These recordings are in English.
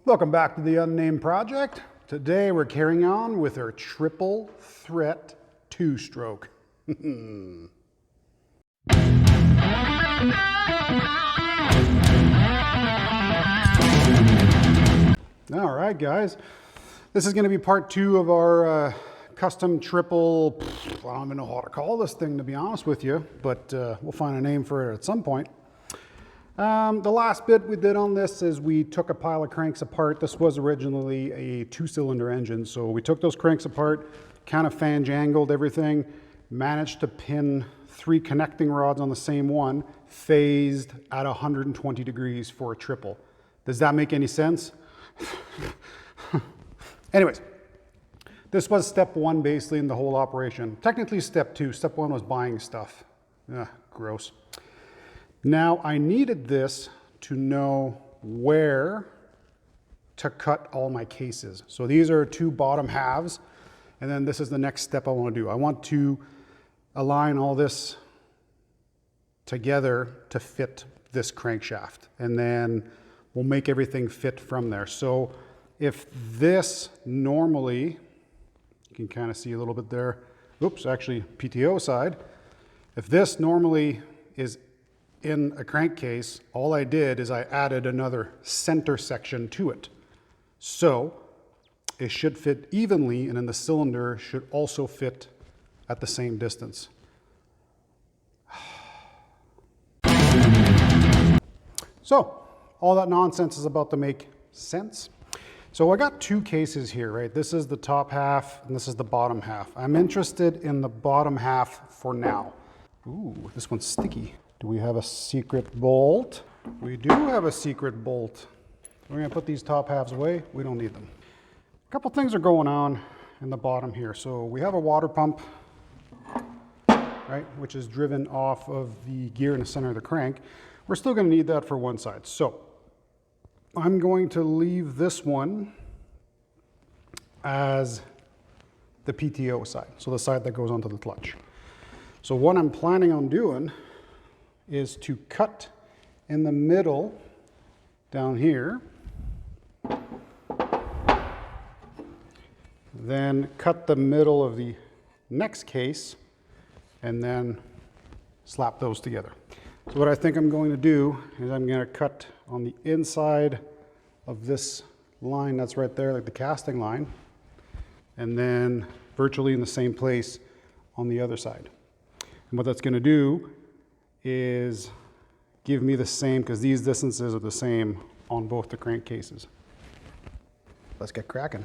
Welcome back to the Unnamed Project. Today we're carrying on with our triple threat two-stroke. All right, guys. This is going to be part two of our custom triple, I don't even know how to call this thing, to be honest with you, but we'll find a name for it at some point. The last bit we did on this is we took a pile of cranks apart. This was originally a two-cylinder engine, so we took those cranks apart, kind of fan-jangled everything, managed to pin 3 connecting rods on the same one, phased at 120 degrees for a triple. Does that make any sense? Anyways, this was step 1 basically in the whole operation. Technically step 2. Step 1 was buying stuff. Ugh, gross. Now I needed this to know where to cut all my cases. So these are 2 bottom halves, and then this is the next step I want to do. I want to align all this together to fit this crankshaft, and then we'll make everything fit from there. So if this normally, you can kind of see a little bit there, oops, actually PTO side, if this normally is in a crankcase, all I did is I added another center section to it. So it should fit evenly, and then the cylinder should also fit at the same distance. So all that nonsense is about to make sense. So I got 2 cases here, right? This is the top half and this is the bottom half. I'm interested in the bottom half for now. Ooh, this one's sticky. Do we have a secret bolt? We do have a secret bolt. We're gonna put these top halves away. We don't need them. A couple things are going on in the bottom here. So we have a water pump, right, which is driven off of the gear in the center of the crank. We're still gonna need that for one side. So I'm going to leave this one as the PTO side. So the side that goes onto the clutch. So what I'm planning on doing is to cut in the middle down here, then cut the middle of the next case, and then slap those together. So what I think I'm going to do is I'm going to cut on the inside of this line that's right there, like the casting line, and then virtually in the same place on the other side. And what that's going to do is give me the same, because these distances are the same on both the crankcases. Let's get cracking.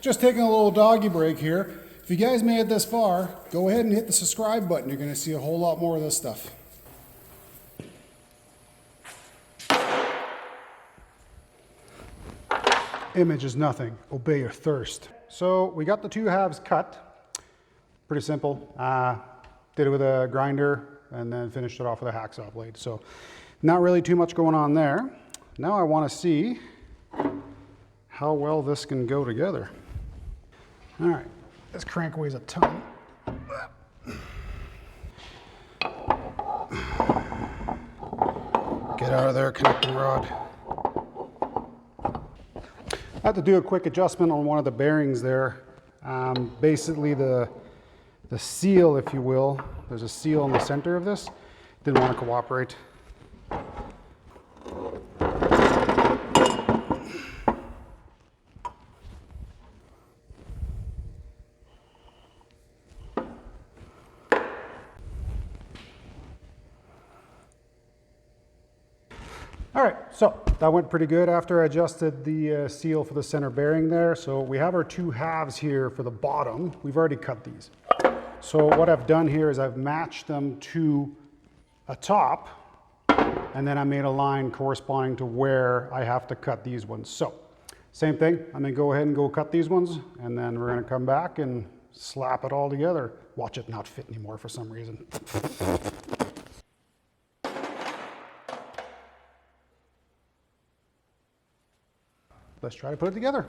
Just taking a little doggy break here. If you guys made it this far, go ahead and hit the subscribe button. You're going to see a whole lot more of this stuff. Image is nothing. Obey your thirst. So we got the 2 halves cut. Pretty simple. Did it with a grinder and then finished it off with a hacksaw blade. So not really too much going on there. Now I want to see how well this can go together. All right, this crank weighs a ton. Get out of there, connecting rod. I had to do a quick adjustment on one of the bearings there. Basically the seal, if you will, there's a seal in the center of this. Didn't want to cooperate. All right, so that went pretty good after I adjusted the seal for the center bearing there. So we have our 2 halves here for the bottom. We've already cut these. So what I've done here is I've matched them to a top, and then I made a line corresponding to where I have to cut these ones. So same thing, I'm gonna go ahead and go cut these ones, and then we're gonna come back and slap it all together. Watch it not fit anymore for some reason. Let's try to put it together.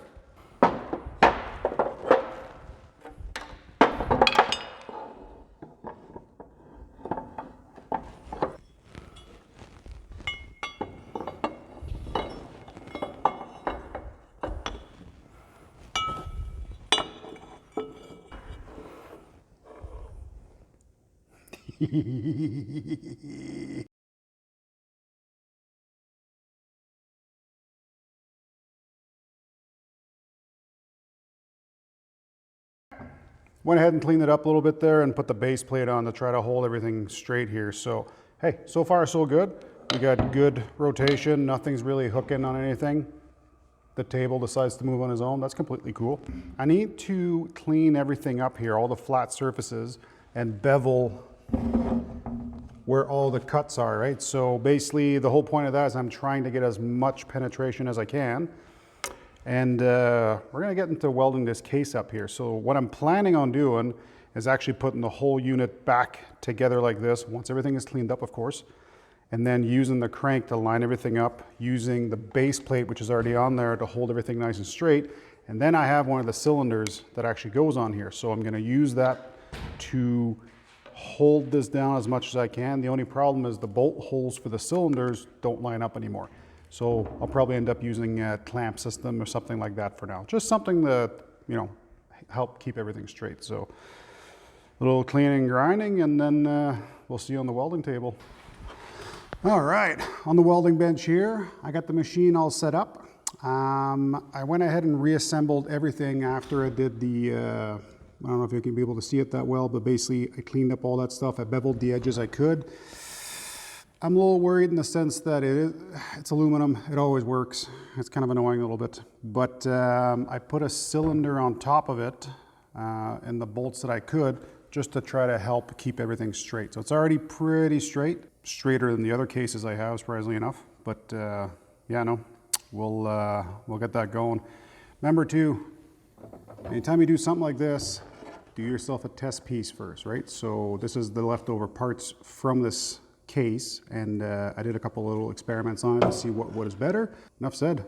Went ahead and cleaned it up a little bit there and put the base plate on to try to hold everything straight here. So, hey, so far so good. We got good rotation. Nothing's really hooking on anything. The table decides to move on its own. That's completely cool. I need to clean everything up here, all the flat surfaces, and bevel where all the cuts are, right? So basically the whole point of that is I'm trying to get as much penetration as I can. And we're gonna get into welding this case up here. So what I'm planning on doing is actually putting the whole unit back together like this, once everything is cleaned up, of course, and then using the crank to line everything up, using the base plate, which is already on there, to hold everything nice and straight. And then I have one of the cylinders that actually goes on here. So I'm gonna use that to hold this down as much as I can. The only problem is the bolt holes for the cylinders don't line up anymore. So I'll probably end up using a clamp system or something like that for now. Just something that, you know, help keep everything straight. So a little cleaning and grinding, and then we'll see you on the welding table. All right, on the welding bench here, I got the machine all set up. I went ahead and reassembled everything after I did the, I don't know if you can be able to see it that well, but basically I cleaned up all that stuff. I beveled the edges I could. I'm a little worried in the sense that it's aluminum. It always works. It's kind of annoying a little bit. But I put a cylinder on top of it and the bolts that I could, just to try to help keep everything straight. So it's already pretty straight, straighter than the other cases I have, surprisingly enough. But yeah, no, we'll get that going. Remember too, anytime you do something like this, do yourself a test piece first, right? So this is the leftover parts from this case, and I did a couple little experiments on it to see what is better. Enough said.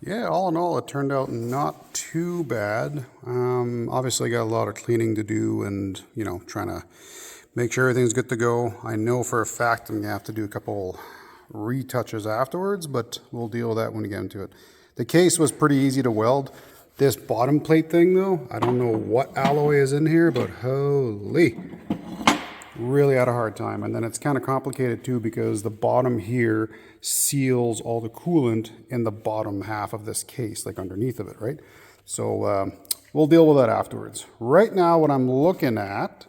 Yeah, all in all, it turned out not too bad. Obviously, got a lot of cleaning to do and, you know, trying to make sure everything's good to go. I know for a fact I'm going to have to do a couple retouches afterwards, but we'll deal with that when we get into it. The case was pretty easy to weld. This bottom plate thing, though, I don't know what alloy is in here, but holy, really had a hard time. And then it's kind of complicated too because the bottom here seals all the coolant in the bottom half of this case, like underneath of it, right? So we'll deal with that afterwards. Right now, what I'm looking at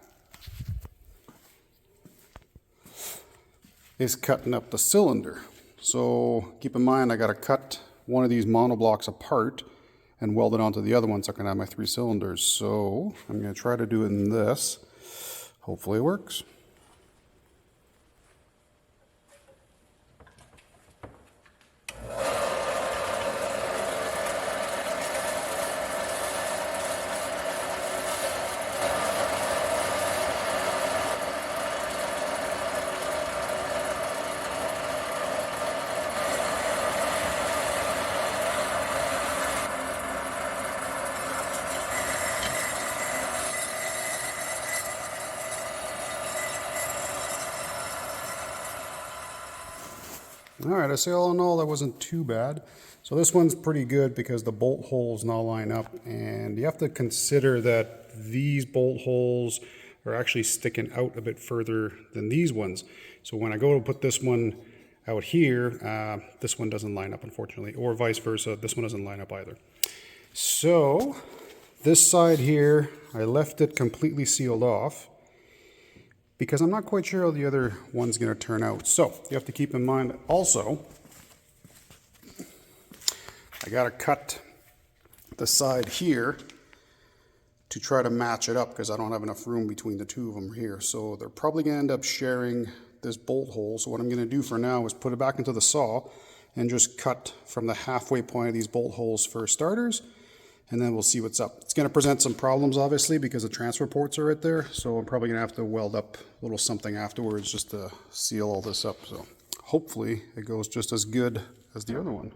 is cutting up the cylinder. So keep in mind, I got to cut one of these monoblocks apart and weld it onto the other one so I can have my 3 cylinders. So I'm going to try to do it in this. Hopefully it works. All right, I say all in all, that wasn't too bad. So this one's pretty good because the bolt holes now line up, and you have to consider that these bolt holes are actually sticking out a bit further than these ones. So when I go to put this one out here, this one doesn't line up, unfortunately, or vice versa, this one doesn't line up either. So this side here, I left it completely sealed off, because I'm not quite sure how the other one's going to turn out. So you have to keep in mind that also, I got to cut the side here to try to match it up because I don't have enough room between the two of them here. So they're probably going to end up sharing this bolt hole. So what I'm going to do for now is put it back into the saw and just cut from the halfway point of these bolt holes for starters. And then we'll see what's up. It's going to present some problems, obviously, because the transfer ports are right there. So I'm probably going to have to weld up a little something afterwards just to seal all this up. So hopefully it goes just as good as the other one.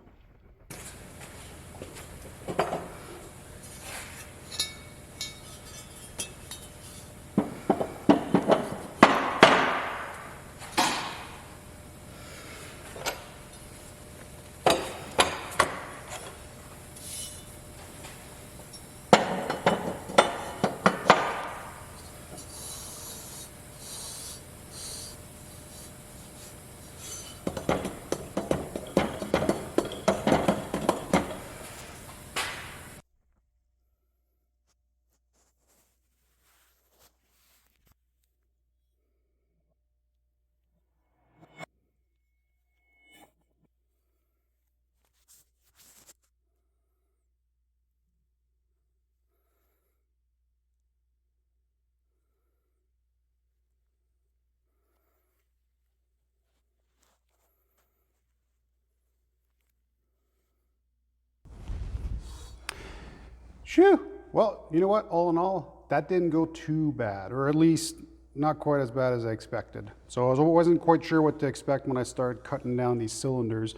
Phew. Well, you know what? All in all, that didn't go too bad, or at least not quite as bad as I expected. So I wasn't quite sure what to expect when I started cutting down these cylinders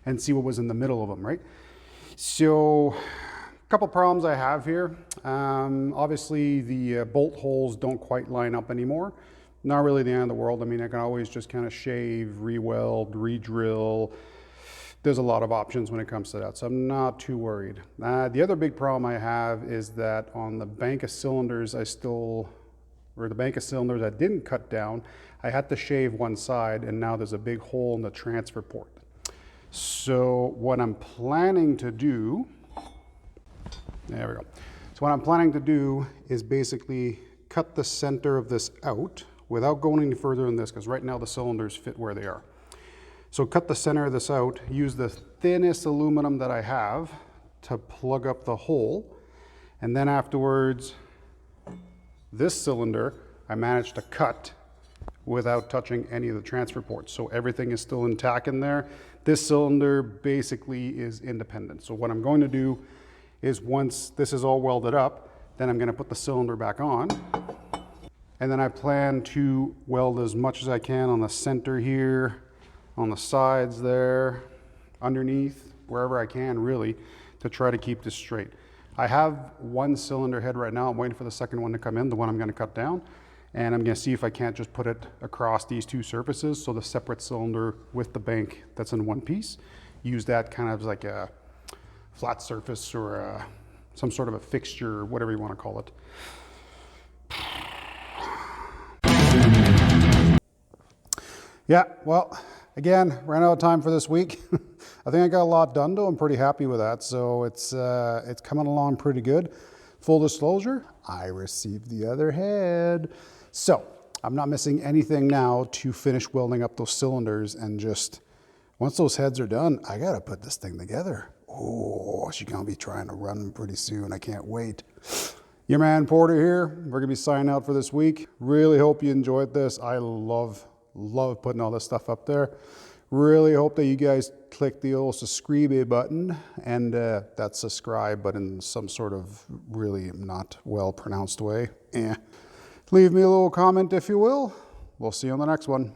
and see what was in the middle of them, right? So a couple problems I have here. Obviously, the bolt holes don't quite line up anymore. Not really the end of the world. I mean, I can always just kind of shave, re-weld, re-drill. There's a lot of options when it comes to that, so I'm not too worried. The other big problem I have is that on the bank of cylinders the bank of cylinders I didn't cut down, I had to shave one side, and now there's a big hole in the transfer port. So what I'm planning to do, there we go. So what I'm planning to do is basically cut the center of this out without going any further than this, because right now the cylinders fit where they are. So cut the center of this out, use the thinnest aluminum that I have to plug up the hole, and then afterwards, this cylinder I managed to cut without touching any of the transfer ports. So everything is still intact in there. This cylinder basically is independent. So what I'm going to do is once this is all welded up, then I'm going to put the cylinder back on. And then I plan to weld as much as I can on the center here, on the sides there, underneath, wherever I can really to try to keep this straight. I have one cylinder head right now. I'm waiting for the second one to come in, the one I'm going to cut down. And I'm going to see if I can't just put it across these two surfaces. So the separate cylinder with the bank that's in one piece, use that kind of like a flat surface or some sort of a fixture, or whatever you want to call it. Yeah, well, again, ran out of time for this week. I think I got a lot done though. I'm pretty happy with that. So it's coming along pretty good. Full disclosure, I received the other head. So I'm not missing anything now to finish welding up those cylinders, and just once those heads are done, I gotta put this thing together. Oh, she's gonna be trying to run pretty soon. I can't wait. Your man Porter here. We're gonna be signing out for this week. Really hope you enjoyed this. I love putting all this stuff up there. Really hope that you guys click the old subscribe button, and that subscribe, but in some sort of really not well pronounced way. Leave me a little comment if you will. We'll see you on the next one.